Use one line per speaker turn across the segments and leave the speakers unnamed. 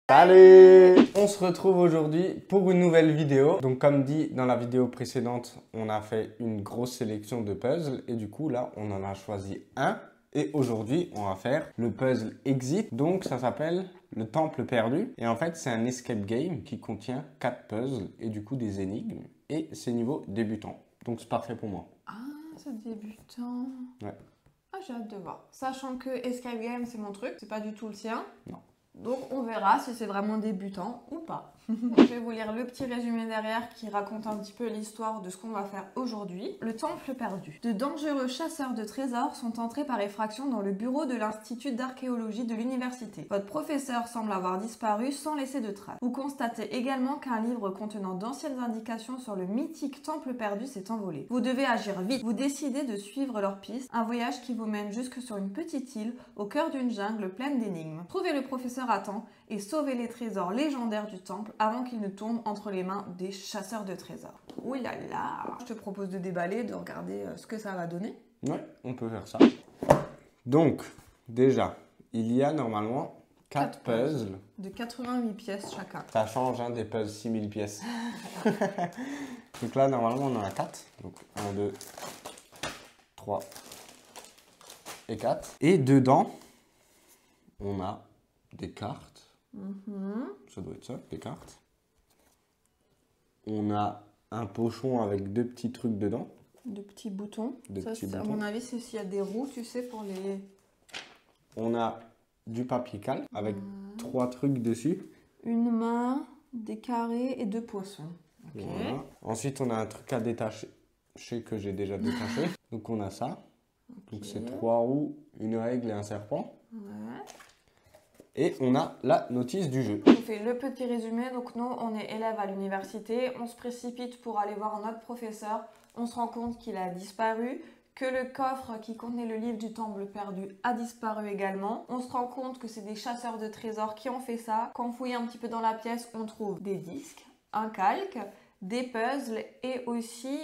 Salut! On se retrouve aujourd'hui pour une nouvelle vidéo. Donc comme dit dans la vidéo précédente, on a fait une grosse sélection de puzzles et du coup là on en a choisi un. Et aujourd'hui on va faire le puzzle Exit. Donc ça s'appelle le temple perdu. Et en fait c'est un escape game qui contient 4 puzzles et du coup des énigmes. Et c'est niveau débutant. Donc c'est parfait pour moi.
Ah, c'est débutant.
Ouais.
Ah, j'ai hâte de voir. Sachant que escape game c'est mon truc, c'est pas du tout le sien.
Non.
Donc on verra si c'est vraiment débutant ou pas. Je vais vous lire le petit résumé derrière qui raconte un petit peu l'histoire de ce qu'on va faire aujourd'hui. Le temple perdu. De dangereux chasseurs de trésors sont entrés par effraction dans le bureau de l'Institut d'archéologie de l'université. Votre professeur semble avoir disparu sans laisser de traces. Vous constatez également qu'un livre contenant d'anciennes indications sur le mythique temple perdu s'est envolé. Vous devez agir vite. Vous décidez de suivre leur piste, un voyage qui vous mène jusque sur une petite île au cœur d'une jungle pleine d'énigmes. Trouvez le professeur à temps et sauvez les trésors légendaires du temple avant qu'ils ne tombent entre les mains des chasseurs de trésors. Ouh là là! Je te propose de déballer, de regarder ce que ça va donner.
Ouais, on peut faire ça. Donc, déjà, il y a normalement 4 puzzles.
De 88 pièces chacun.
Ça change hein, des puzzles 6000 pièces. Donc là, normalement, on en a 4. Donc 1, 2, 3 et 4. Et dedans, on a des cartes. Ça doit être ça, des cartes. On a un pochon avec 2 petits trucs dedans.
De petits boutons.
Ça,
à mon avis, c'est s'il y a des roues, tu sais, pour les...
On a du papier cale avec 3 trucs dessus.
Une main, des carrés et 2 poissons. Okay.
Voilà. Ensuite, on a un truc à détacher que j'ai déjà détaché. Donc, on a ça. Okay. Donc, c'est 3 roues, une règle et un serpent.
Ouais.
Et on a la notice du jeu.
On fait le petit résumé. Donc nous, on est élèves à l'université. On se précipite pour aller voir notre professeur. On se rend compte qu'il a disparu, que le coffre qui contenait le livre du temple perdu a disparu également. On se rend compte que c'est des chasseurs de trésors qui ont fait ça. Quand on fouille un petit peu dans la pièce, on trouve des disques, un calque, des puzzles et aussi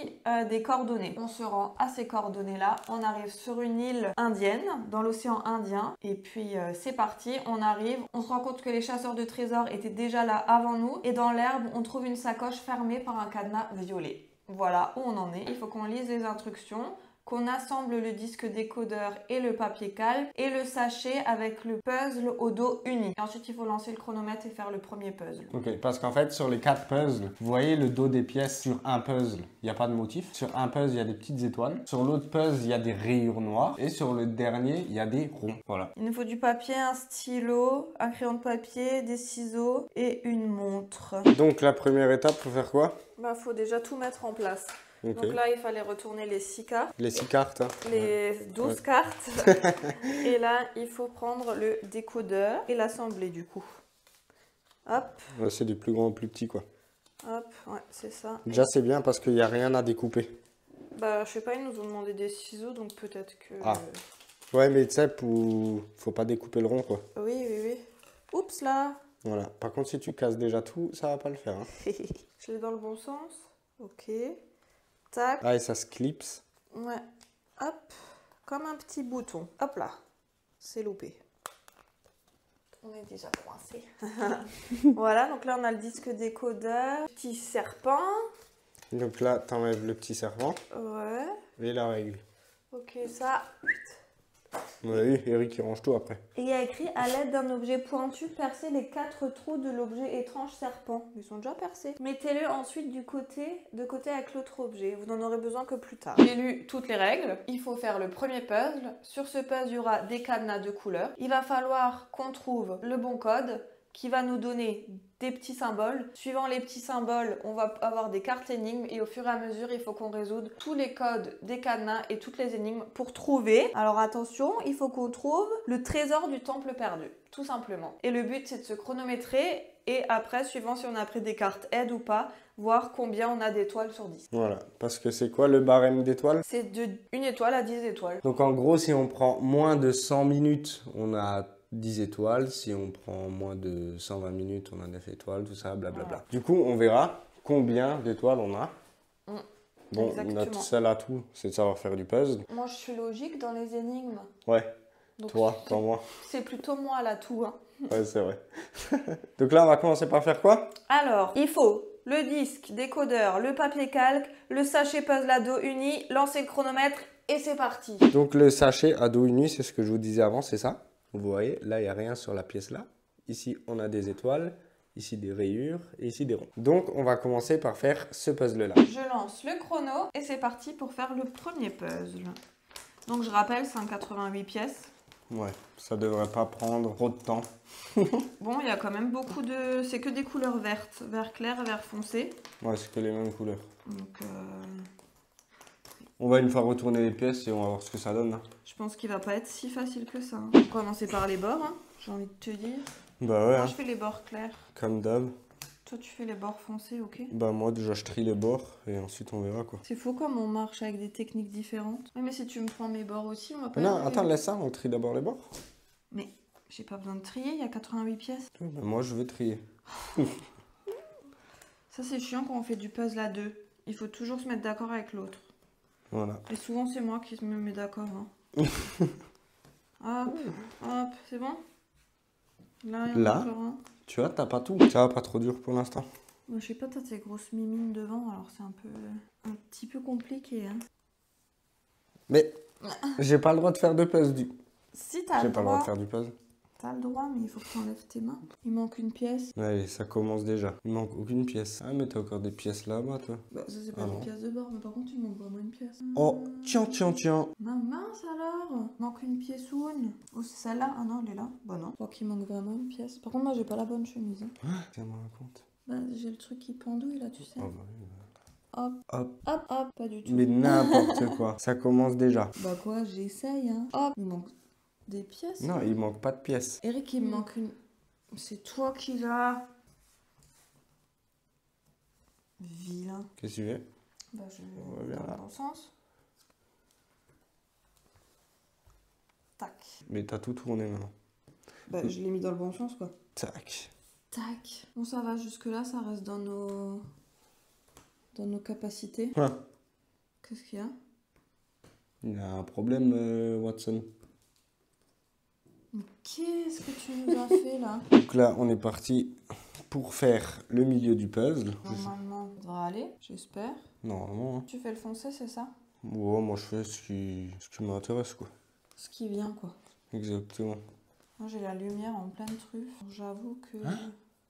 des coordonnées. On se rend à ces coordonnées-là, on arrive sur une île indienne, dans l'océan Indien, et puis c'est parti, on arrive, on se rend compte que les chasseurs de trésors étaient déjà là avant nous, et dans l'herbe, on trouve une sacoche fermée par un cadenas violet. Voilà où on en est. Il faut qu'on lise les instructions, qu'on assemble le disque décodeur et le papier cale et le sachet avec le puzzle au dos uni. Et ensuite, il faut lancer le chronomètre et faire le premier puzzle.
Ok, parce qu'en fait, sur les 4 puzzles, vous voyez le dos des pièces sur un puzzle, il n'y a pas de motif. Sur un puzzle, il y a des petites étoiles. Sur l'autre puzzle, il y a des rayures noires. Et sur le dernier, il y a des ronds. Voilà.
Il nous faut du papier, un stylo, un crayon de papier, des ciseaux et une montre.
Donc, la première étape, faut faire quoi?
Bah, faut déjà tout mettre en place.
Okay.
Donc là, il fallait retourner les 6 cartes.
Les 6 cartes. Hein.
Les 12 cartes. Et là, il faut prendre le décodeur et l'assembler du coup. Hop.
Ouais, c'est du plus grand au plus petit, quoi.
Hop, ouais, c'est ça.
Déjà, c'est bien parce qu'il n'y a rien à découper.
Bah, je sais pas, ils nous ont demandé des ciseaux, donc peut-être que...
Ah. Ouais, mais tu sais, faut pas découper le rond, quoi.
Oui, oui, oui. Oups, là.
Voilà. Par contre, si tu casses déjà tout, ça va pas le faire. Hein.
Je l'ai dans le bon sens. Ok. Tac.
Ah, et ça se clipse.
Ouais. Hop. Comme un petit bouton. Hop là. C'est loupé. On est déjà coincé. Voilà, donc là on a le disque décodeur. Petit serpent.
Donc là, t'enlèves le petit serpent.
Ouais.
Et la règle.
Ok, ça.
Oui, Eric il range tout après.
Et il y a écrit à l'aide d'un objet pointu, percez les 4 trous de l'objet étrange serpent. Ils sont déjà percés. Mettez-le ensuite de côté avec l'autre objet. Vous n'en aurez besoin que plus tard. J'ai lu toutes les règles. Il faut faire le premier puzzle. Sur ce puzzle, il y aura des cadenas de couleurs. Il va falloir qu'on trouve le bon code qui va nous donner des petits symboles. Suivant les petits symboles, on va avoir des cartes énigmes et au fur et à mesure, il faut qu'on résoudre tous les codes des cadenas et toutes les énigmes pour trouver. Alors attention, il faut qu'on trouve le trésor du temple perdu, tout simplement. Et le but, c'est de se chronométrer et après, suivant si on a pris des cartes aide ou pas, voir combien on a d'étoiles sur 10.
Voilà, parce que c'est quoi le barème d'étoiles?
C'est de 1 étoile à 10 étoiles.
Donc en gros, si on prend moins de 100 minutes, on a 10 étoiles. Si on prend moins de 120 minutes, on a 9 étoiles, tout ça, blablabla. Voilà. Du coup, on verra combien d'étoiles on a. Bon,
exactement.
Notre seul atout, c'est de savoir faire du puzzle.
Moi, je suis logique dans les énigmes.
Ouais.
Donc,
Toi, pas moi.
c'est plutôt moi là tout. Hein.
Ouais, c'est vrai. Donc là, on va commencer par faire quoi?
Alors, il faut le disque, décodeur, le papier calque, le sachet puzzle à dos uni, lancer le chronomètre et c'est parti.
Donc le sachet à dos uni, c'est ce que je vous disais avant, c'est ça. Vous voyez, là, il n'y a rien sur la pièce là. Ici, on a des étoiles, ici des rayures et ici des ronds. Donc, on va commencer par faire ce puzzle-là.
Je lance le chrono et c'est parti pour faire le premier puzzle. Donc, je rappelle, c'est un 88 pièces.
Ouais, ça devrait pas prendre trop de temps.
Bon, il y a quand même beaucoup de... C'est que des couleurs vertes. Vert clair, vert foncé.
Ouais, c'est que les mêmes couleurs.
Donc,
On va une fois retourner les pièces et on va voir ce que ça donne. Hein.
je pense qu'il va pas être si facile que ça. On va commencer par les bords, hein, j'ai envie de te dire.
Bah ouais,
Moi,
hein,
je fais les bords clairs.
comme d'hab.
Toi, tu fais les bords foncés, ok?
Bah moi déjà je trie les bords et ensuite on verra quoi.
C'est fou comme on marche avec des techniques différentes. Oui, mais si tu me prends mes bords aussi, on va pas...
Non,
y arriver.
attends, laisse ça, on trie d'abord les bords.
Mais j'ai pas besoin de trier, il y a 88 pièces.
Bah, moi je veux trier.
Ça, c'est chiant quand on fait du puzzle à deux. Il faut toujours se mettre d'accord avec l'autre.
Voilà.
Et souvent, c'est moi qui me mets d'accord. Hein. Hop, hop, c'est bon? Là, il y en a
Là
encore un.
Tu vois, t'as pas tout. Ça va pas trop dur pour l'instant.
Je sais pas, t'as tes grosses mimines devant, alors c'est un petit peu compliqué. Hein.
Mais j'ai pas le droit de faire de puzzle du.
Si t'as
J'ai
le
pas le droit de
droit,
faire du puzzle.
t'as le droit, mais il faut que t'enlèves tes mains. Il manque une pièce.
Allez, ça commence déjà. Il manque aucune pièce. Ah mais t'as encore des pièces là-bas toi.
Bah, ça, c'est pas
Ah
des
non.
pièces de bord, mais par contre, il manque vraiment une pièce.
Oh, tiens, tiens, tiens.
Ma mince alors! Manque une pièce ou une? Oh, c'est celle-là? Ah non, elle est là. Bah non. Je crois qu'il manque vraiment une pièce. Par contre, moi, j'ai pas la bonne chemise. Hein.
Tiens-moi un compte.
Bah, j'ai le truc qui pendouille là, tu sais.
Oh, bah oui,
Hop,
bah. Hop.
hop, hop, pas du tout.
Mais n'importe quoi. Ça commence déjà.
Bah quoi, j'essaye, hein. Hop, il manque des pièces.
Non, il manque pas de pièces.
Eric, il me manque une... C'est toi qui l'as. Vilain.
Qu'est-ce que tu veux?
Bah, je
Ouais,
vais
bien
dans
là.
le bon sens. Tac.
Mais t'as tout tourné maintenant.
Bah, je l'ai mis dans le bon sens, quoi.
Tac.
Tac. Bon, ça va, jusque-là, ça reste dans nos capacités.
Ouais.
Qu'est-ce qu'il y a?
Il y a un problème, Watson.
Mais qu'est-ce que tu nous as fait, là?
Donc là, on est parti pour faire le milieu du puzzle.
Normalement, ça devrait aller, j'espère.
Normalement. Hein.
Tu fais le foncé, c'est ça?
Ouais, moi je fais ce qui m'intéresse quoi.
Ce qui vient, quoi.
Exactement.
Moi, j'ai la lumière en pleine truffe. J'avoue que...
Hein?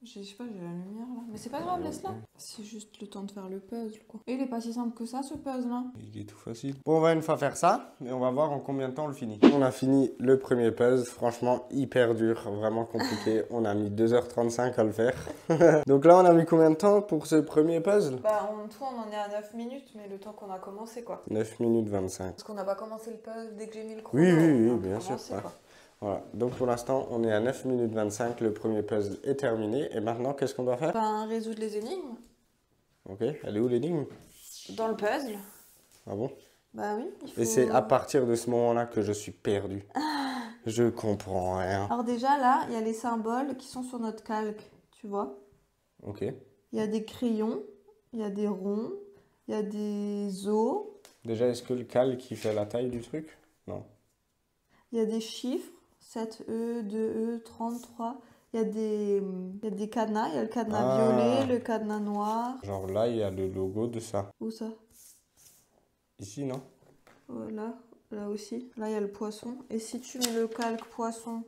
Je sais pas, j'ai la lumière, là. Mais c'est pas grave, laisse-la. C'est juste le temps de faire le puzzle, quoi. Et il est pas si simple que ça, ce puzzle-là.
Il est tout facile. Bon, on va une fois faire ça et on va voir en combien de temps on le finit. On a fini le premier puzzle, franchement hyper dur, vraiment compliqué. On a mis 2h35 à le faire. Donc là, on a mis combien de temps pour ce premier puzzle?
Bah, en tout, on en est à 9 minutes, mais le temps qu'on a commencé, quoi.
9 minutes 25.
Parce qu'on n'a pas commencé le puzzle dès que j'ai mis le chrono.
Oui,
on a
bien sûr.
commencé,
Ouais.
quoi.
Voilà, donc pour l'instant, on est à 9 minutes 25, le premier puzzle est terminé. Et maintenant, qu'est-ce qu'on doit faire?
Ben, résoudre les énigmes.
Ok, elle est où l'énigme?
Dans le puzzle.
Ah bon?
Bah oui, il faut...
Et c'est à partir de ce moment-là que je suis perdu. Je comprends rien.
Alors déjà, là, il y a les symboles qui sont sur notre calque, tu vois.
Ok.
Il y a des crayons, il y a des ronds, il y a des os,
Déjà, est-ce que le calque, il fait la taille du truc? Non.
il y a des chiffres, 7E, 2E, 33. Il y a des cadenas, il y a le cadenas
Ah.
violet, le cadenas noir.
Genre là, il y a le logo de ça.
Où ça?
Ici, non?
Voilà, là aussi. Là, il y a le poisson. Et si tu mets le calque poisson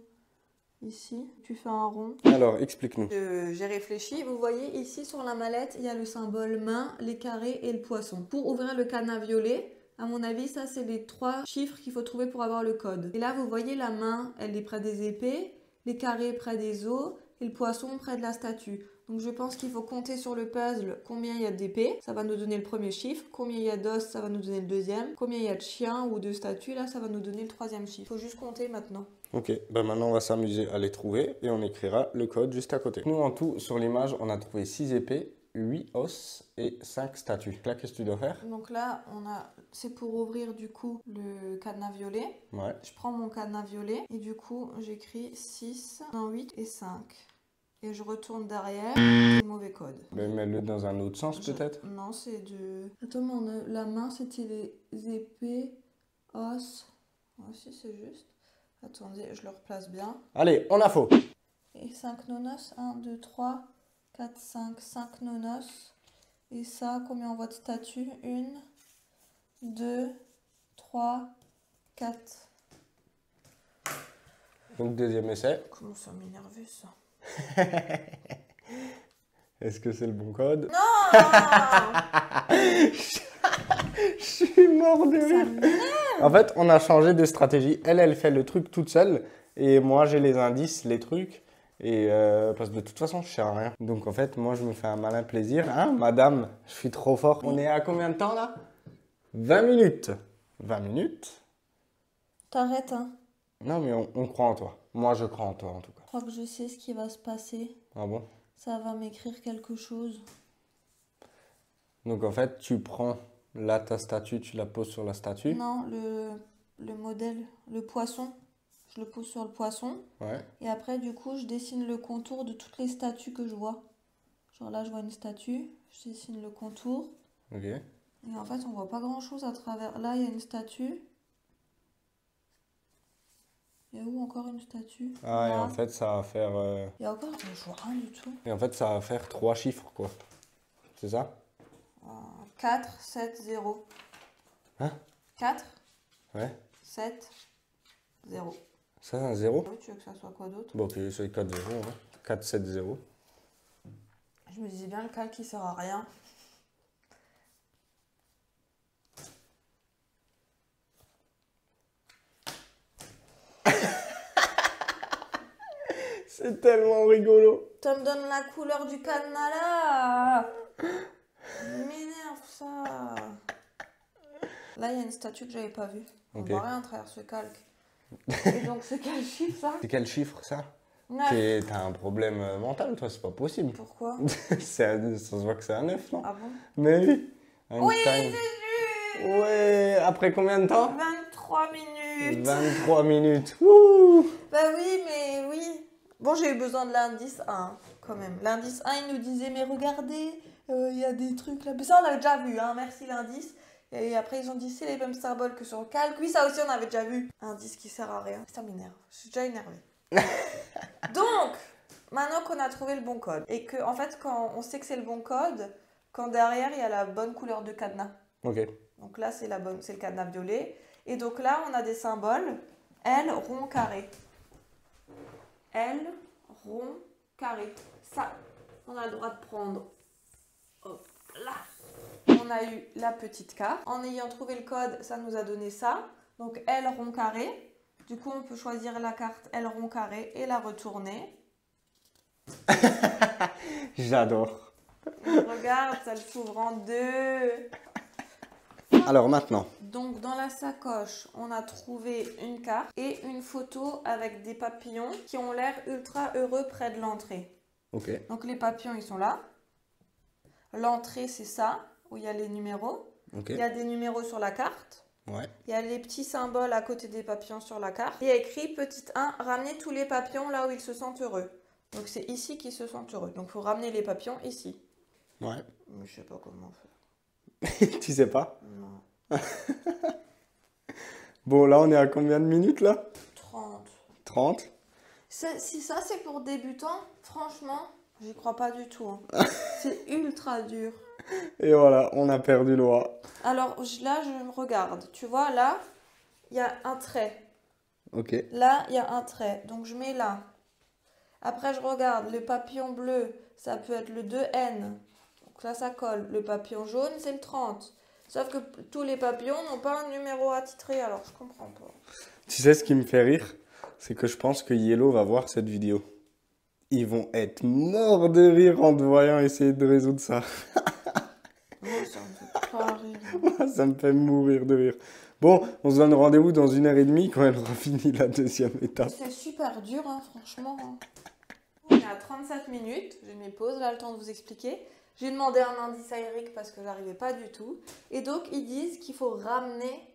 ici, tu fais un rond.
Alors, explique-nous.
J'ai réfléchi. Vous voyez ici sur la mallette, il y a le symbole main, les carrés et le poisson. Pour ouvrir le cadenas violet, à mon avis, ça c'est les 3 chiffres qu'il faut trouver pour avoir le code. Et là, vous voyez la main, elle est près des épées, les carrés près des os et le poisson près de la statue. Donc je pense qu'il faut compter sur le puzzle combien il y a d'épées, ça va nous donner le premier chiffre, combien il y a d'os, ça va nous donner le deuxième, combien il y a de chiens ou de statues, là ça va nous donner le troisième chiffre. Il faut juste compter maintenant.
Ok, ben maintenant on va s'amuser à les trouver et on écrira le code juste à côté. Nous en tout, sur l'image, on a trouvé 6 épées, 8 os et 5 statues. Là, qu'est-ce que tu dois faire?
Donc là, c'est pour ouvrir du coup le cadenas violet.
Ouais.
Je prends mon cadenas violet et du coup j'écris 6, 8 et 5. Et je retourne derrière, c'est le mauvais code.
Ben, mets-le dans un autre sens peut-être.
Non, c'est de... Attends, la main c'était les épées, os. Ah si, c'est juste. Attendez, je le replace bien.
Allez, on a faux.
Et 5 nonos. 1, 2, 3, 4, 5. 5 nonos. Et ça, combien on voit de statues? 1, 2, 3, 4.
Donc deuxième essai.
Comment ça m'énerve ça?
Est-ce que c'est le bon code?
Non.
Je suis mort de rire. En fait, on a changé de stratégie. Elle fait le truc toute seule. Et moi, j'ai les indices, les trucs. Et parce que de toute façon, je sais rien. Donc en fait, moi, je me fais un malin plaisir. Hein, madame, je suis trop fort. On est à combien de temps là? 20 minutes. 20 minutes?
T'arrêtes, hein?
Non, mais on croit en toi. Moi, je crois en toi en tout cas.
Je crois que je sais ce qui va se passer.
Ah bon?
Ça va m'écrire quelque chose.
Donc en fait, tu prends là ta statue, tu la poses sur la statue.
Non, le modèle, le poisson. Je le pose sur le poisson.
Ouais.
Et après, du coup, je dessine le contour de toutes les statues que je vois. Genre là, je vois une statue. Je dessine le contour.
Ok.
Et en fait, on voit pas grand-chose à travers. Là, il y a une statue. Il y a où encore une statue?
Ah, et
Là.
en fait, ça va faire.
Il y a encore. Je vois rien du tout.
Et en fait, ça va faire 3 chiffres, quoi. C'est ça?
4, 7, 0.
Hein?
4,
Ouais.
7, 0.
Ça, c'est un 0?
Oui, tu veux que ça soit quoi d'autre?
Bon, ok, c'est 4, 0. Hein. 4, 7, 0.
Je me disais bien le calque qui sert à rien.
C'est tellement rigolo.
Ça me donne la couleur du cadenas là. M'énerve ça. Là, il y a une statue que j'avais pas vue. On
Ok.
voit rien à travers ce calque. Et donc, c'est quel chiffre ça?
C'est quel chiffre, ça?
9.
T'as un problème mental, toi, c'est pas possible.
Pourquoi?
Ça se voit que c'est un 9, non?
Ah bon?
Mais oui.
Oui,
Einstein.
c'est juste.
Ouais, après combien de temps?
23 minutes.
23 minutes. Wouh!
Bah oui, mais oui. Bon, j'ai eu besoin de l'indice 1 quand même. L'indice 1, il nous disait, mais regardez, il y a des trucs là. Mais ça, on l'avait déjà vu, hein. Merci l'indice. Et après, ils ont dit, c'est les mêmes symboles que sur le calque. Oui, ça aussi, on avait déjà vu. Indice qui sert à rien. Ça m'énerve. Je suis déjà énervée. Donc, maintenant qu'on a trouvé le bon code, et que, en fait, quand on sait que c'est le bon code, quand derrière, il y a la bonne couleur de cadenas.
Ok.
Donc là, c'est le cadenas violet. Et donc là, on a des symboles. L, rond, carré. L, rond, carré. Ça, on a le droit de prendre. Hop là. On a eu la petite carte. En ayant trouvé le code, ça nous a donné ça. Donc L, rond, carré. Du coup, on peut choisir la carte L, rond, carré et la retourner.
J'adore.
Regarde, ça s'ouvre en deux.
Alors maintenant.
Donc dans la sacoche, on a trouvé une carte et une photo avec des papillons qui ont l'air ultra heureux près de l'entrée.
Ok.
Donc les papillons, ils sont là. L'entrée, c'est ça, où il y a les numéros.
Ok.
Il y a des numéros sur la carte.
Ouais.
Il y a les petits symboles à côté des papillons sur la carte. Il y a écrit petit 1, ramenez tous les papillons là où ils se sentent heureux. Donc c'est ici qu'ils se sentent heureux. Donc il faut ramener les papillons ici.
Ouais.
Mais je sais pas comment faire.
Tu sais pas?
Non.
Bon, là, on est à combien de minutes, là?
30.
30.
Si ça c'est pour débutants, franchement, j'y crois pas du tout. Hein. C'est ultra dur.
Et voilà, on a perdu le roi.
Alors là, je me regarde. Tu vois, là, il y a un trait.
Ok.
Là, il y a un trait. Donc je mets là. Après, je regarde. Le papillon bleu, ça peut être le 2N. Donc là, ça colle. Le papillon jaune, c'est le 30. Sauf que tous les papillons n'ont pas un numéro attitré, alors je comprends pas.
Tu sais ce qui me fait rire? C'est que je pense que Yellow va voir cette vidéo. Ils vont être morts de rire en te voyant essayer de résoudre ça.
Moi, ça me fait pas rire.
Moi, ça me fait mourir de rire. Bon, on se donne rendez-vous dans 1h30 quand elle aura fini la deuxième étape.
C'est super dur, hein, franchement. Hein. On est à 37 minutes. J'ai mes pauses, là, le temps de vous expliquer. J'ai demandé un indice à Eric parce que j'arrivais pas du tout. Et donc, ils disent qu'il faut ramener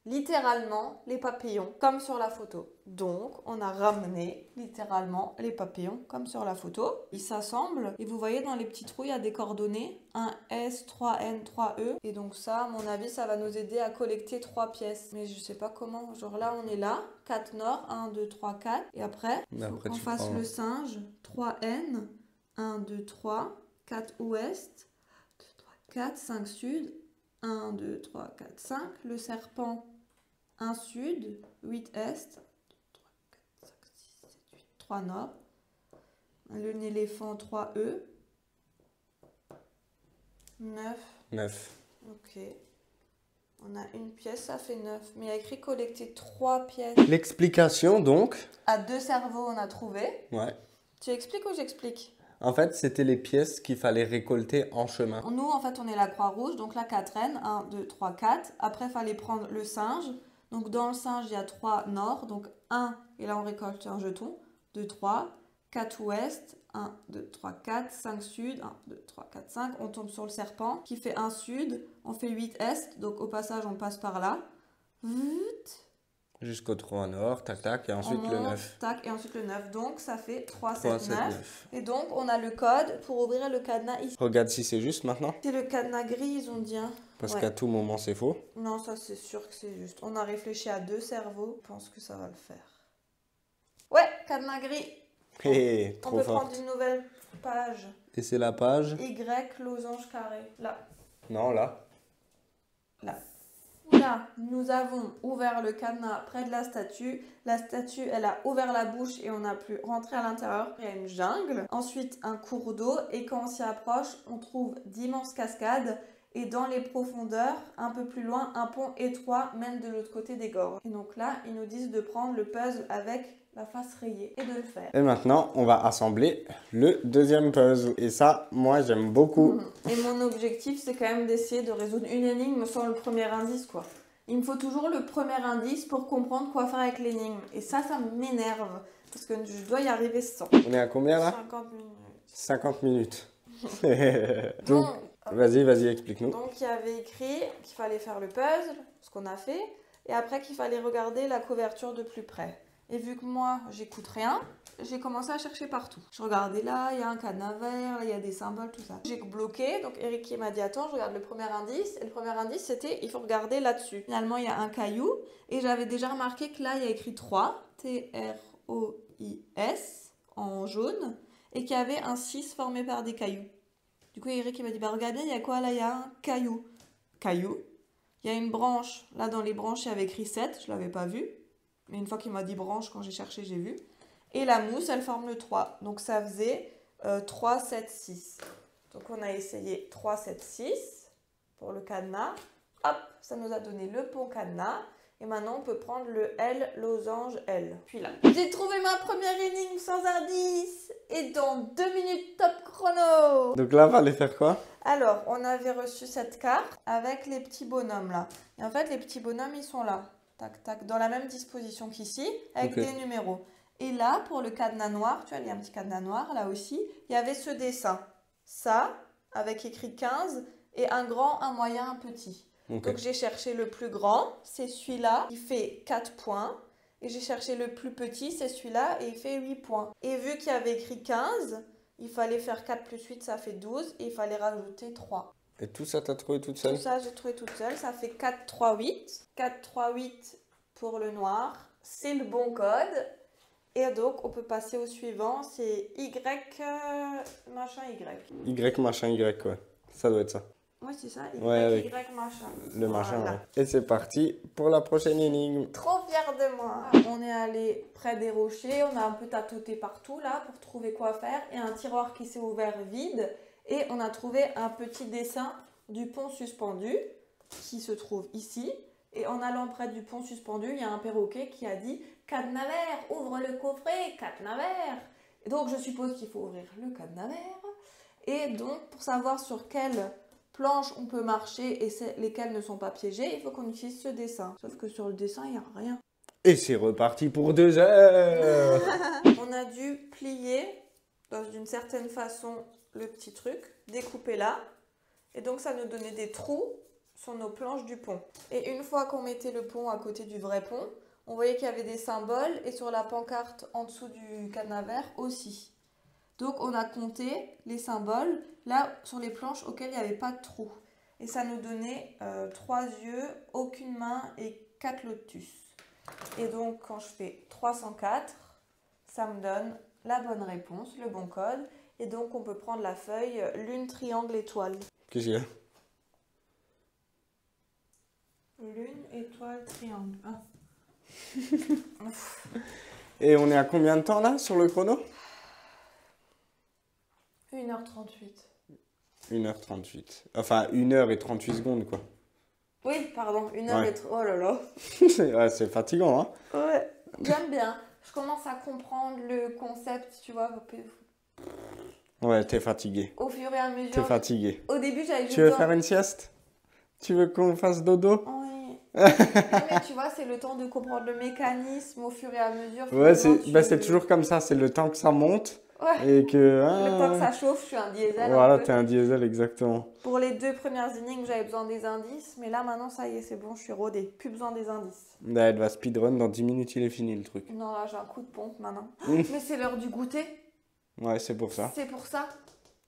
littéralement les papillons, comme sur la photo. Donc, on a ramené littéralement les papillons, comme sur la photo. Ils s'assemblent et vous voyez dans les petits trous, il y a des coordonnées. Un S, 3N, 3E. Et donc ça, à mon avis, ça va nous aider à collecter 3 pièces. Mais je sais pas comment. Genre là, on est là. 4 nord, 1, 2, 3, 4. Et après, on fasse le singe. 3N, 1, 2, 3, 4 ouest, 2, 3, 4, 5 sud, 1, 2, 3, 4, 5. Le serpent, 1 sud, 8 est, 2, 3, 4, 5, 6, 7, 8, 3 nord. L'éléphant, 3E. 9.
9.
Ok. On a une pièce, ça fait 9. Mais il y a écrit collecter 3 pièces.
L'explication donc.
À 2 cerveaux, on a trouvé.
Ouais.
Tu expliques ou j'explique?
En fait, c'était les pièces qu'il fallait récolter en chemin.
Nous, en fait, on est la Croix-Rouge. Donc la 4N. 1, 2, 3, 4. Après, il fallait prendre le singe. Donc dans le singe, il y a 3 nord. Donc 1. Et là, on récolte un jeton. 2, 3. 4 ouest. 1, 2, 3, 4, 5 sud, 1, 2, 3, 4, 5. On tombe sur le serpent qui fait 1 sud. On fait 8 est. Donc au passage, on passe par là.
Jusqu'au 3 nord, tac tac, et ensuite le 9.
Tac, et ensuite le 9. Donc ça fait 3,
3,
7,
7,
9.
9.
Et donc on a le code pour ouvrir le cadenas ici.
Regarde si c'est juste maintenant.
C'est le cadenas gris, ils ont dit. Hein.
Parce qu'à tout moment, c'est faux.
Non, ça c'est sûr que c'est juste. On a réfléchi à 2 cerveaux. Je pense que ça va le faire. Ouais, cadenas gris.
Hé,
On
trop
peut
fort.
prendre une nouvelle page.
Et c'est la page?
Y, losange carré. Là.
Non, là.
Là. Là, nous avons ouvert le cadenas près de la statue. La statue, elle a ouvert la bouche et on a pu rentrer à l'intérieur. Il y a une jungle. Ensuite, un cours d'eau. Et quand on s'y approche, on trouve d'immenses cascades. Et dans les profondeurs, un peu plus loin, un pont étroit mène de l'autre côté des gorges. Et donc là, ils nous disent de prendre le puzzle avec la face rayée et de le faire.
Et maintenant, on va assembler le deuxième puzzle. Et ça, moi, j'aime beaucoup.
Et mon objectif, c'est quand même d'essayer de résoudre une énigme sans le premier indice, quoi. Il me faut toujours le premier indice pour comprendre quoi faire avec l'énigme. Et ça m'énerve. Parce que je dois y arriver sans.
On est à combien là?
50 minutes.
50 minutes. Donc, vas-y, explique-nous.
Donc, il y avait écrit qu'il fallait faire le puzzle, ce qu'on a fait, et après qu'il fallait regarder la couverture de plus près. Et vu que moi, j'écoute rien, j'ai commencé à chercher partout. Je regardais là, il y a un cadenas vert, là, il y a des symboles, tout ça. J'ai bloqué, donc Eric m'a dit attends, je regarde le premier indice. Et le premier indice, c'était il faut regarder là-dessus. Finalement, il y a un caillou, et j'avais déjà remarqué que là, il y a écrit 3, T-R-O-I-S, en jaune, et qu'il y avait un 6 formé par des cailloux. Du coup, Eric m'a dit bah regardez, il y a quoi là? Il y a un caillou. Caillou. Il y a une branche. Là, dans les branches, il y avait écrit 7, je ne l'avais pas vu. Mais une fois qu'il m'a dit branche, quand j'ai cherché, j'ai vu. Et la mousse, elle forme le 3. Donc ça faisait 3, 7, 6. Donc on a essayé 3, 7, 6 pour le cadenas. Hop, ça nous a donné le pont cadenas. Et maintenant, on peut prendre le L, losange L. Puis là, j'ai trouvé ma première énigme sans indice. Et dans 2 minutes top chrono.
Donc là, fallait faire quoi?
Alors, on avait reçu cette carte avec les petits bonhommes là. Et en fait, les petits bonhommes, ils sont là. Tac, tac, dans la même disposition qu'ici, avec des numéros. Et là, pour le cadenas noir, tu vois, il y a un petit cadenas noir, là aussi, il y avait ce dessin. Ça, avec écrit 15, et un grand, un moyen, un petit. Donc j'ai cherché le plus grand, c'est celui-là, il fait 4 points. Et j'ai cherché le plus petit, c'est celui-là, et il fait 8 points. Et vu qu'il y avait écrit 15, il fallait faire 4 plus 8, ça fait 12, et il fallait rajouter 3.
Et tout ça, t'as trouvé toute seule?
Tout ça, j'ai trouvé toute seule. Ça fait 4, 3, 8. 4, 3, 8 pour le noir. C'est le bon code. Et donc, on peut passer au suivant. C'est Y, machin Y.
Y, machin, Y, ouais. Ça doit être ça.
Ouais, c'est ça. Y,
ouais,
Y, machin.
Le machin, voilà. Ouais. Et c'est parti pour la prochaine énigme.
Trop fière de moi. On est allé près des rochers. On a un peu tâtonné partout, là, pour trouver quoi faire. Et un tiroir qui s'est ouvert vide. Et on a trouvé un petit dessin du pont suspendu qui se trouve ici. Et en allant près du pont suspendu, il y a un perroquet qui a dit « Cadenas vert, ouvre le coffret, cadenas vert !» Et donc, je suppose qu'il faut ouvrir le cadenas vert. Et donc, pour savoir sur quelle planche on peut marcher et lesquelles ne sont pas piégées, il faut qu'on utilise ce dessin. Sauf que sur le dessin, il n'y a rien.
Et c'est reparti pour 2 heures.
On a dû plier d'une certaine façon le petit truc, découper là. Et donc, ça nous donnait des trous sur nos planches du pont. Et une fois qu'on mettait le pont à côté du vrai pont, on voyait qu'il y avait des symboles et sur la pancarte en dessous du cadenas vert aussi. Donc on a compté les symboles là sur les planches auxquelles il n'y avait pas de trou. Et ça nous donnait 3 yeux, aucune main et 4 lotus. Et donc quand je fais 304, ça me donne la bonne réponse, le bon code. Et donc on peut prendre la feuille lune, triangle, étoile.
Qu'est-ce qu'il y a?
Lune, étoile, triangle. Ah.
Et on est à combien de temps là sur le chrono?
1h38.
1h38. Enfin, 1h38 secondes, quoi.
Oui, pardon, 1h
Ouais.
et... Oh là là.
Ouais, c'est fatigant, hein?
Ouais, j'aime bien. Je commence à comprendre le concept, tu vois,
Ouais, t'es fatigué.
au fur et à
T'es
mesure.
fatigué.
Au début, j'avais juste
Tu veux
besoin-
faire une sieste? Tu veux qu'on fasse dodo?
Oui. Mais tu vois, c'est le temps de comprendre le mécanisme au fur et à mesure.
Ouais,
finalement,
c'est toujours comme ça. C'est le temps que ça monte
Ouais.
et que...
Le temps que
ah,
ça chauffe, je suis un diesel
voilà,
un peu.
t'es un diesel, exactement.
Pour les 2 premières énigmes, j'avais besoin des indices. Mais là, maintenant, ça y est, c'est bon, je suis rodée. Plus besoin des indices.
Là, elle va speedrun. Dans 10 minutes, il est fini, le truc.
Non, là, j'ai un coup de pompe maintenant.
Mm.
Mais c'est l'heure du goûter.
Ouais, c'est pour ça.
C'est pour ça.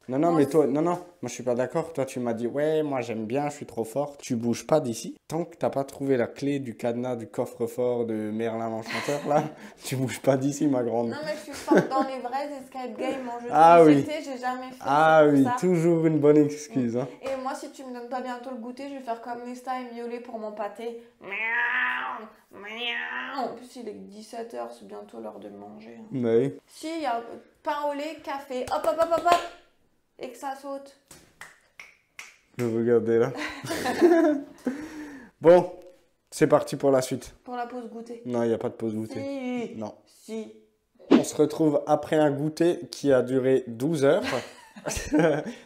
Non, non,
Moi
mais toi,
aussi.
non, non, moi je suis pas d'accord. Toi, tu m'as dit, ouais, moi j'aime bien, je suis trop forte. Tu bouges pas d'ici. Tant que t'as pas trouvé la clé du cadenas du coffre-fort de Merlin l'Enchanteur, là, tu bouges pas d'ici, ma grande.
Non, mais je suis forte dans les vrais escape games en jeu de
Ah oui.
société, j'ai jamais fait.
Ah
c'est pour
oui,
ça.
toujours une bonne excuse, hein.
Et moi, si tu me donnes pas bientôt le goûter, je vais faire comme Nesta et Violet pour mon pâté. Miaou, miaou. En plus, il est 17h, c'est bientôt l'heure de manger. Hein.
Oui.
Si, il y a pain au lait, café, hop, hop, hop, hop, hop, et que ça saute.
Regardez là. Bon, c'est parti pour la suite.
Pour la pause goûter.
Non, il n'y a pas de pause goûter.
Si,
Non.
si.
On se retrouve après un goûter qui a duré 12 heures.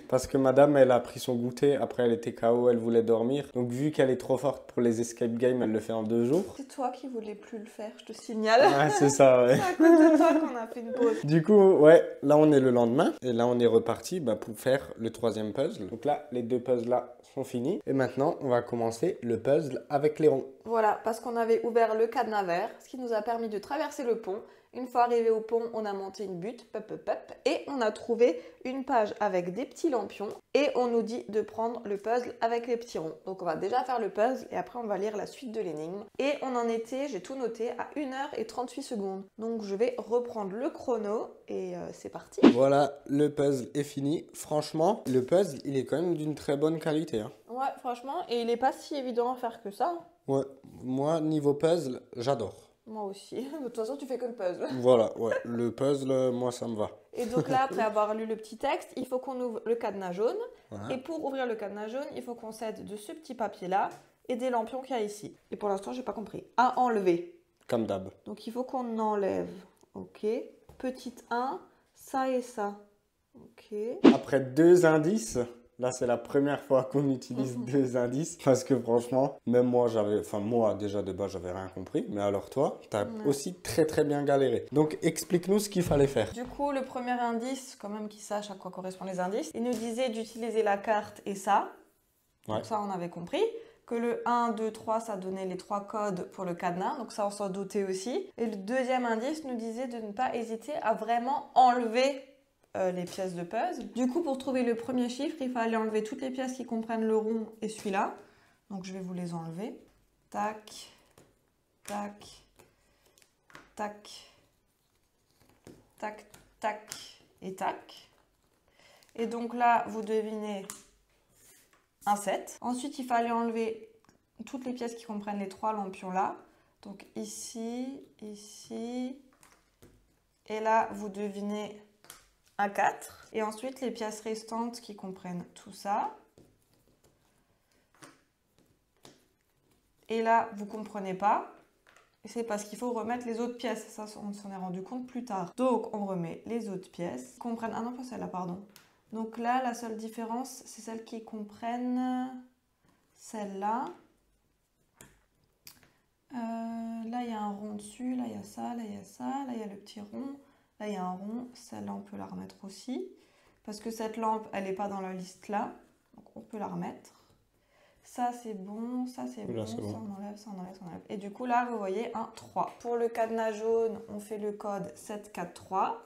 Parce que madame, elle a pris son goûter. Après, elle était KO, elle voulait dormir. Donc, vu qu'elle est trop forte pour les escape games, elle le fait en 2 jours.
C'est toi qui voulais plus le faire, je te signale.
Ouais, c'est ça, ouais.
C'est à cause de toi qu'on a fait une pause.
Du coup, ouais, là, on est le lendemain. Et là, on est reparti pour faire le 3e puzzle. Donc là, les 2 puzzles là sont finis. Et maintenant, on va commencer le puzzle avec les ronds.
Voilà, parce qu'on avait ouvert le cadenas vert, ce qui nous a permis de traverser le pont. Une fois arrivé au pont, on a monté une butte, pop, pop, pop, et on a trouvé une page avec des petits lampions. Et on nous dit de prendre le puzzle avec les petits ronds. Donc on va déjà faire le puzzle et après on va lire la suite de l'énigme. Et on en était, j'ai tout noté, à 1h38 secondes. Donc je vais reprendre le chrono et c'est parti.
Voilà, le puzzle est fini. Franchement, le puzzle, il est quand même d'une très bonne qualité, hein.
Ouais, franchement, et il n'est pas si évident à faire que ça.
Ouais, moi, niveau puzzle, j'adore.
Moi aussi. De toute façon, tu fais que le puzzle.
Voilà, ouais, le puzzle, moi, ça me va.
Et donc là, après avoir lu le petit texte, il faut qu'on ouvre le cadenas jaune.
Voilà.
Et pour ouvrir le cadenas jaune, il faut qu'on s'aide de ce petit papier-là et des lampions qu'il y a ici. Et pour l'instant, j'ai pas compris. À enlever.
Comme d'hab.
Donc il faut qu'on enlève. Ok. Petite 1, ça et ça. Ok.
Après 2 indices, là, c'est la première fois qu'on utilise 2 indices. Parce que franchement, même moi, moi, déjà, de base, j'avais rien compris. Mais alors toi, t'as aussi très, très bien galéré. Donc, explique-nous ce qu'il fallait faire.
Du coup, le premier indice, quand même qu'ils sachent à quoi correspondent les indices, il nous disait d'utiliser la carte et ça.
Ouais.
Donc ça, on avait compris. Que le 1, 2, 3, ça donnait les 3 codes pour le cadenas. Donc ça, on s'en doutait aussi. Et le deuxième indice nous disait de ne pas hésiter à vraiment enlever les pièces de puzzle. Du coup, pour trouver le premier chiffre, il fallait enlever toutes les pièces qui comprennent le rond et celui-là. Donc je vais vous les enlever. Tac, tac, tac, tac, tac et tac. Et donc là, vous devinez un 7. Ensuite, il fallait enlever toutes les pièces qui comprennent les 3 lampions là. Donc ici, ici. Et là, vous devinez un 4. Et ensuite, les pièces restantes qui comprennent tout ça. Et là, vous ne comprenez pas. Et c'est parce qu'il faut remettre les autres pièces. Ça, on s'en est rendu compte plus tard. Donc, on remet les autres pièces. Comprennent... Ah non, pas celle-là, pardon. Donc là, la seule différence, c'est celles qui comprennent celle-là. Là, il y a un rond dessus. Là, il y a ça. Là, il y a ça. Là, il y a le petit rond. Là, il y a un rond. Celle-là, on peut la remettre aussi. Parce que cette lampe, elle n'est pas dans la liste là. Donc, on peut la remettre. Ça, c'est bon. Ça, c'est bon. Ça, on enlève, ça, on enlève, ça, on enlève. Et du coup, là, vous voyez un 3. Pour le cadenas jaune, on fait le code 743.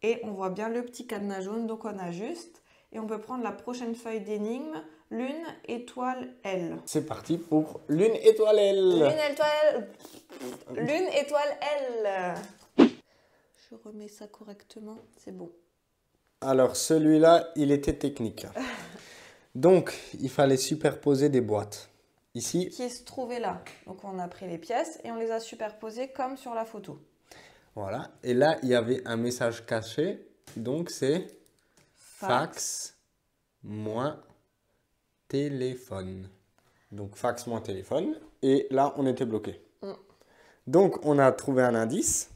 Et on voit bien le petit cadenas jaune, donc on ajuste. Et on peut prendre la prochaine feuille d'énigme, lune, étoile, L.
C'est parti pour lune, étoile, L.
Lune, étoile, L. Je remets ça correctement, c'est bon.
Alors celui-là, il était technique. Donc, il fallait superposer des boîtes. Ici.
Qui se trouvait là. Donc on a pris les pièces et on les a superposées comme sur la photo.
Voilà. Et là, il y avait un message caché. Donc c'est fax moins téléphone. Donc fax moins téléphone. Et là, on était bloqué. Donc on a trouvé un indice.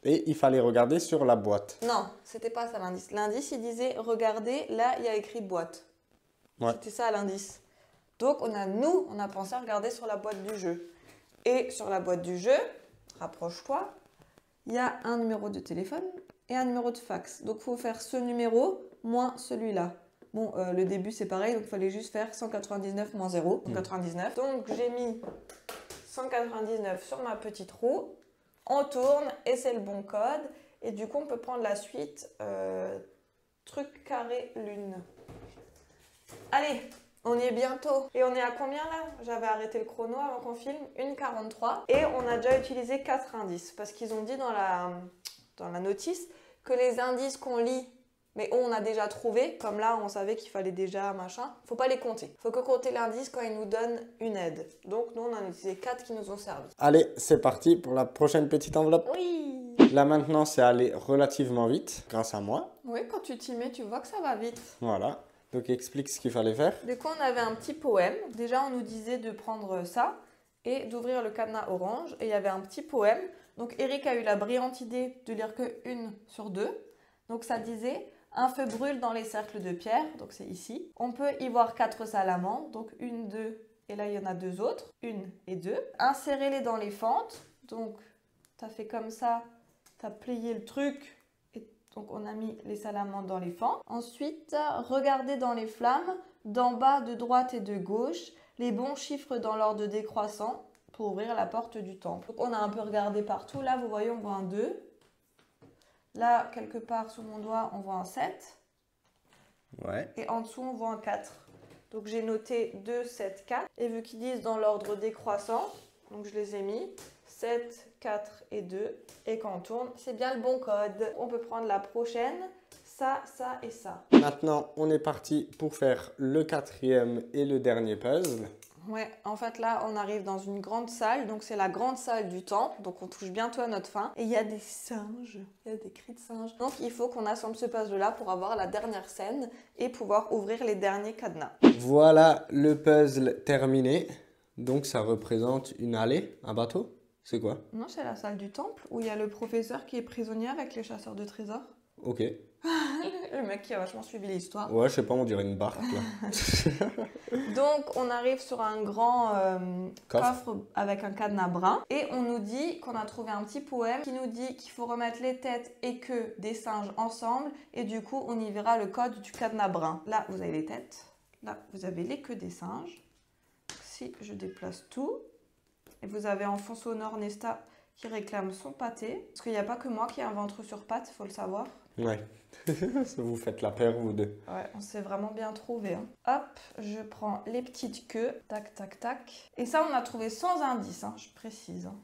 Et il fallait regarder sur la boîte.
Non, c'était pas ça l'indice. L'indice, il disait, regardez, là, il y a écrit boîte. Ouais. C'était ça l'indice. Donc, on a pensé à regarder sur la boîte du jeu. Et sur la boîte du jeu, rapproche-toi, il y a un numéro de téléphone et un numéro de fax. Donc, il faut faire ce numéro moins celui-là. Bon, le début, c'est pareil, donc il fallait juste faire 199 moins 0, 199. Donc, j'ai mis 199 sur ma petite roue. On tourne et c'est le bon code. Et du coup, on peut prendre la suite truc carré lune. Allez, on y est bientôt. Et on est à combien là? J'avais arrêté le chrono avant qu'on filme. 1,43. Et on a déjà utilisé 4 indices. Parce qu'ils ont dit dans la notice que les indices qu'on lit, mais on a déjà trouvé, comme là on savait qu'il fallait déjà machin, faut pas les compter. Faut que compter l'indice quand ils nous donnent une aide. Donc nous on en a utilisé 4 qui nous ont servi.
Allez, c'est parti pour la prochaine petite enveloppe.
Oui.
Là maintenant c'est allé relativement vite, grâce à moi.
Oui, quand tu t'y mets, tu vois que ça va vite.
Voilà, donc explique ce qu'il fallait faire.
Du coup on avait un petit poème. Déjà on nous disait de prendre ça et d'ouvrir le cadenas orange. Et il y avait un petit poème. Donc Eric a eu la brillante idée de lire que 1 sur 2. Donc ça disait... Un feu brûle dans les cercles de pierre, donc c'est ici. On peut y voir 4 salamandres, donc 1, 2, et là il y en a 2 autres, 1 et 2. Insérez-les dans les fentes, donc tu as fait comme ça, tu as plié le truc, et donc on a mis les salamandres dans les fentes. Ensuite, regardez dans les flammes, d'en bas, de droite et de gauche, les bons chiffres dans l'ordre décroissant pour ouvrir la porte du temple. Donc on a un peu regardé partout, là vous voyez on voit un 2. Là, quelque part sous mon doigt, on voit un 7.
Ouais.
Et en dessous, on voit un 4. Donc j'ai noté 2, 7, 4. Et vu qu'ils disent dans l'ordre décroissant, donc je les ai mis 7, 4 et 2. Et quand on tourne, c'est bien le bon code. On peut prendre la prochaine, ça, ça et ça.
Maintenant, on est parti pour faire le 4e et le dernier puzzle.
Ouais, en fait là on arrive dans une grande salle, donc c'est la grande salle du temple, donc on touche bientôt à notre fin. Et il y a des singes, il y a des cris de singes. Donc il faut qu'on assemble ce puzzle là pour avoir la dernière scène et pouvoir ouvrir les derniers cadenas.
Voilà le puzzle terminé. Donc ça représente une allée, un bateau? C'est quoi?
Non, c'est la salle du temple où il y a le professeur qui est prisonnier avec les chasseurs de trésors.
Ok.
Le mec qui a vachement suivi l'histoire.
Ouais, je sais pas, on dirait une barque là.
Donc on arrive sur un grand coffre avec un cadenas brun et on nous dit qu'on a trouvé un petit poème qui nous dit qu'il faut remettre les têtes et queues des singes ensemble et du coup on y verra le code du cadenas brun. Là vous avez les têtes, là vous avez les queues des singes. Si je déplace tout et vous avez en fond sonore Nesta qui réclame son pâté. Parce qu'il n'y a pas que moi qui ai un ventre sur pattes, il faut le savoir.
Ouais, vous faites la paire, vous deux.
Ouais, on s'est vraiment bien trouvé. Hein. Hop, je prends les petites queues. Tac, tac, tac. Et ça, on a trouvé sans indice, hein, je précise. Hein.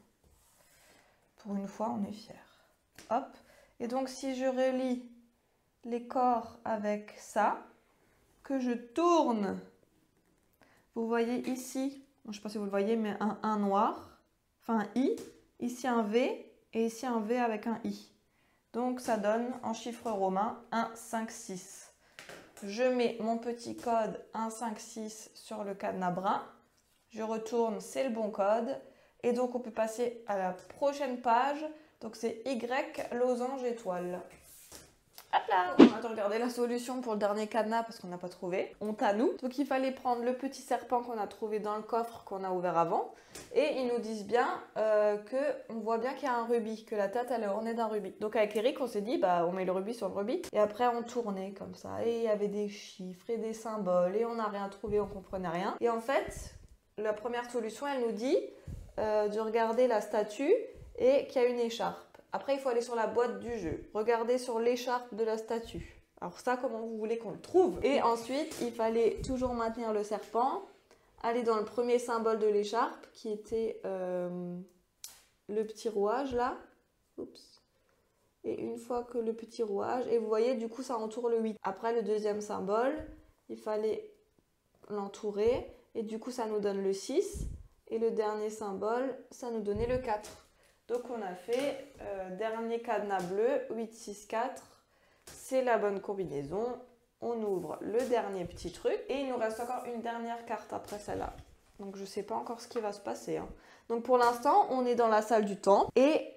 Pour une fois, on est fiers. Hop. Et donc, si je relie les corps avec ça, que je tourne, vous voyez ici, je ne sais pas si vous le voyez, mais un 1 noir, enfin un I, ici un V, et ici un V avec un I. Donc ça donne en chiffres romains 1, 5, 6. Je mets mon petit code 1, 5, 6 sur le cadenas brun. Je retourne, c'est le bon code. Et donc on peut passer à la prochaine page. Donc c'est Y, losange, étoile. Hop là, on attend de regarder la solution pour le dernier cadenas parce qu'on n'a pas trouvé. Honte à nous. Donc il fallait prendre le petit serpent qu'on a trouvé dans le coffre qu'on a ouvert avant. Et ils nous disent bien qu'on voit bien qu'il y a un rubis, que la tête elle est ornée d'un rubis. Donc avec Eric on s'est dit bah on met le rubis sur le rubis. Et après on tournait comme ça. Et il y avait des chiffres et des symboles. Et on n'a rien trouvé, on comprenait rien. Et en fait, la première solution elle nous dit de regarder la statue et qu'il y a une écharpe. Après, il faut aller sur la boîte du jeu. Regardez sur l'écharpe de la statue. Alors ça, comment vous voulez qu'on le trouve? Et ensuite, il fallait toujours maintenir le serpent, aller dans le premier symbole de l'écharpe, qui était le petit rouage là. Oups. Et une fois que le petit rouage, et vous voyez, du coup, ça entoure le 8. Après, le deuxième symbole, il fallait l'entourer, et du coup, ça nous donne le 6. Et le dernier symbole, ça nous donnait le 4. Donc, on a fait dernier cadenas bleu, 8, 6, 4. C'est la bonne combinaison. On ouvre le dernier petit truc. Et il nous reste encore une dernière carte après celle-là. Donc, je ne sais pas encore ce qui va se passer. Hein. Donc, pour l'instant, on est dans la salle du temps. Et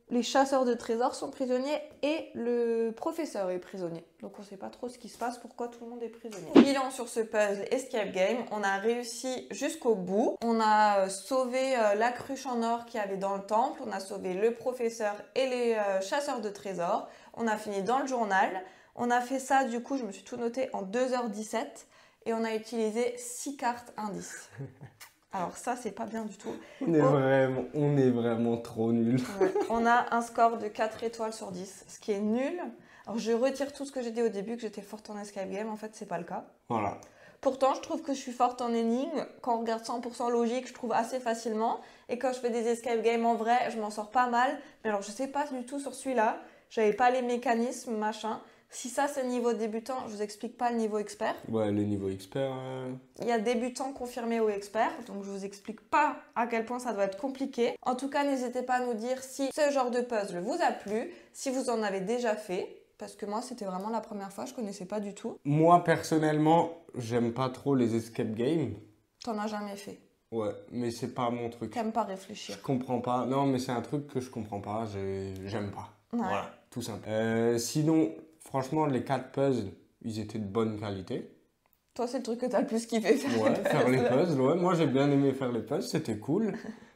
les chasseurs de trésors sont prisonniers et le professeur est prisonnier. Donc, on ne sait pas trop ce qui se passe, pourquoi tout le monde est prisonnier. Bilan sur ce puzzle Escape Game. On a réussi jusqu'au bout. On a sauvé la cruche en or qu'il y avait dans le temple. On a sauvé le professeur et les chasseurs de trésors. On a fini dans le journal. On a fait ça, du coup, je me suis tout noté en 2h17 et on a utilisé 6 cartes indices. Alors ça, c'est pas bien du tout.
On est vraiment trop nuls.
Ouais. On a un score de 4 étoiles sur 10, ce qui est nul. Alors je retire tout ce que j'ai dit au début, que j'étais forte en escape game. En fait, c'est pas le cas.
Voilà.
Pourtant, je trouve que je suis forte en énigmes. Quand on regarde 100% logique, je trouve assez facilement. Et quand je fais des escape games en vrai, je m'en sors pas mal. Mais alors, je sais pas du tout sur celui-là. J'avais pas les mécanismes, machin. Si ça, c'est niveau débutant, je vous explique pas le niveau expert.
Ouais, le niveau expert...
Il y a débutant confirmé ou expert, donc je vous explique pas à quel point ça doit être compliqué. En tout cas, n'hésitez pas à nous dire si ce genre de puzzle vous a plu, si vous en avez déjà fait, parce que moi, c'était vraiment la première fois, je connaissais pas du tout.
Moi, personnellement, j'aime pas trop les escape games.
T'en as jamais fait?
Ouais, mais c'est pas mon truc.
T'aimes pas réfléchir?
Je comprends pas. Non, mais c'est un truc que je comprends pas, j'aime pas.
Ouais.
Voilà, tout simple. Sinon... Franchement, les 4 puzzles, ils étaient de bonne qualité.
Toi, c'est le truc que t'as le plus kiffé faire.
Ouais, faire les puzzles, ouais. Moi, j'ai bien aimé faire les puzzles, c'était cool.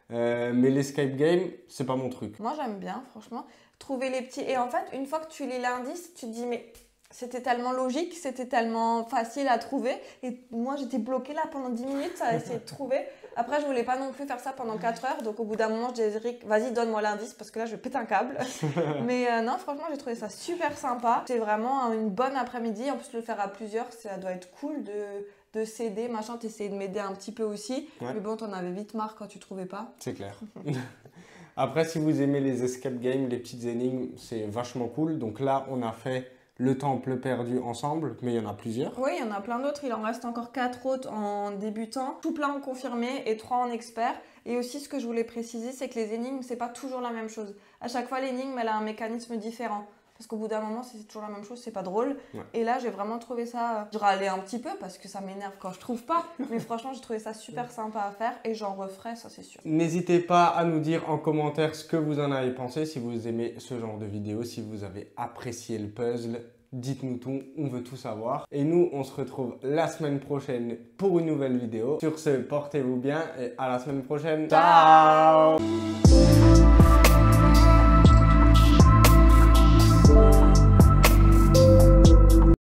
Mais l'escape game, c'est pas mon truc.
Moi, j'aime bien, franchement. Trouver les petits... Et en fait, une fois que tu lis l'indice, tu te dis, mais c'était tellement logique, c'était tellement facile à trouver. Et moi, j'étais bloquée là pendant 10 minutes à essayer de trouver. Après, je voulais pas non plus faire ça pendant 4 heures. Donc, au bout d'un moment, je disais, Eric, vas-y, donne-moi l'indice parce que là, je vais péter un câble. Mais non, franchement, j'ai trouvé ça super sympa. C'est vraiment une bonne après-midi. En plus, le faire à plusieurs, ça doit être cool de s'aider, machin. T'essayes de m'aider un petit peu aussi. Ouais. Mais bon, t'en avais vite marre quand tu trouvais pas.
C'est clair. Après, si vous aimez les escape games, les petites énigmes, c'est vachement cool. Donc là, on a fait le temple perdu ensemble, mais il y en a plusieurs.
Oui, il y en a plein d'autres. Il en reste encore 4 autres en débutant, tout plein en confirmé et 3 en expert. Et aussi, ce que je voulais préciser, c'est que les énigmes, c'est pas toujours la même chose. À chaque fois, l'énigme, elle a un mécanisme différent. Parce qu'au bout d'un moment, si c'est toujours la même chose, c'est pas drôle. Ouais. Et là, j'ai vraiment trouvé ça... Je râlais un petit peu parce que ça m'énerve quand je trouve pas. Mais franchement, j'ai trouvé ça super sympa à faire et j'en referai, ça c'est sûr.
N'hésitez pas à nous dire en commentaire ce que vous en avez pensé. Si vous aimez ce genre de vidéo, si vous avez apprécié le puzzle, dites-nous tout, on veut tout savoir. Et nous, on se retrouve la semaine prochaine pour une nouvelle vidéo. Sur ce, portez-vous bien et à la semaine prochaine. Ciao!